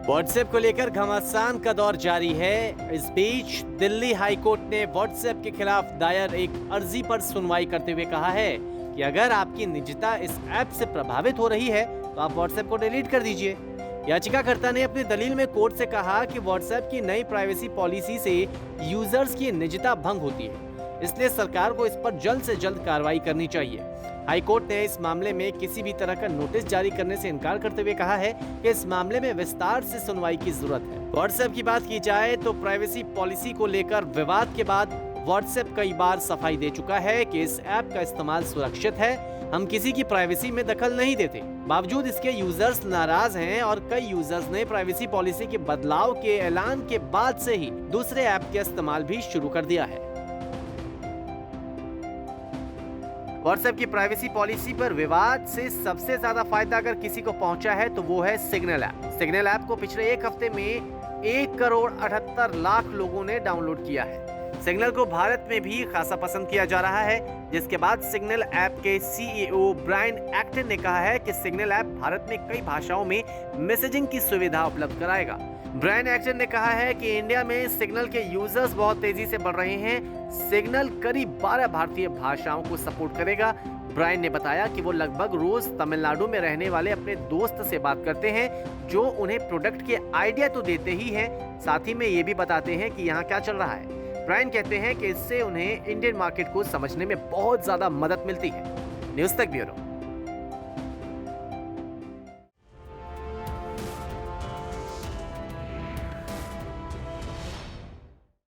WhatsApp को लेकर घमासान का दौर जारी है। इस बीच दिल्ली हाई कोर्ट ने व्हाट्सएप के खिलाफ दायर एक अर्जी पर सुनवाई करते हुए कहा है कि अगर आपकी निजता इस ऐप से प्रभावित हो रही है तो आप व्हाट्सएप को डिलीट कर दीजिए। याचिकाकर्ता ने अपनी दलील में कोर्ट से कहा कि व्हाट्सएप की नई प्राइवेसी पॉलिसी से यूजर्स की निजता भंग होती है, इसलिए सरकार को इस पर जल्द से जल्द कार्रवाई करनी चाहिए। हाई कोर्ट ने इस मामले में किसी भी तरह का नोटिस जारी करने से इनकार करते हुए कहा है कि इस मामले में विस्तार से सुनवाई की जरूरत है। व्हाट्सएप की बात की जाए तो प्राइवेसी पॉलिसी को लेकर विवाद के बाद व्हाट्सएप कई बार सफाई दे चुका है कि इस ऐप का इस्तेमाल सुरक्षित है, हम किसी की प्राइवेसी में दखल नहीं देते। बावजूद इसके यूजर्स नाराज हैं और कई यूजर्स ने प्राइवेसी पॉलिसी के बदलाव के ऐलान के बाद से ही दूसरे ऐप का इस्तेमाल भी शुरू कर दिया है। व्हाट्सएप की प्राइवेसी पॉलिसी पर विवाद से सबसे ज्यादा फायदा अगर किसी को पहुंचा है तो वो है सिग्नल ऐप। सिग्नल ऐप को पिछले एक हफ्ते में 1,78,00,000 लोगों ने डाउनलोड किया है। सिग्नल को भारत में भी खासा पसंद किया जा रहा है, जिसके बाद सिग्नल ऐप के सीईओ ब्रायन एक्टन ने कहा है कि सिग्नल ऐप भारत में कई भाषाओं में मैसेजिंग की सुविधा उपलब्ध कराएगा। ब्रायन एक्टन ने कहा है कि इंडिया में सिग्नल के यूजर्स बहुत तेजी से बढ़ रहे हैं। सिग्नल करीब 12 भारतीय भाषाओं को सपोर्ट करेगा। ब्रायन ने बताया कि वो लगभग रोज तमिलनाडु में रहने वाले अपने दोस्त से बात करते हैं, जो उन्हें प्रोडक्ट के आइडिया तो देते ही हैं, साथ ही में ये भी बताते हैं कि यहाँ क्या चल रहा है। ब्रायन कहते हैं कि इससे उन्हें इंडियन मार्केट को समझने में बहुत ज्यादा मदद मिलती है। न्यूज़ तक ब्यूरो।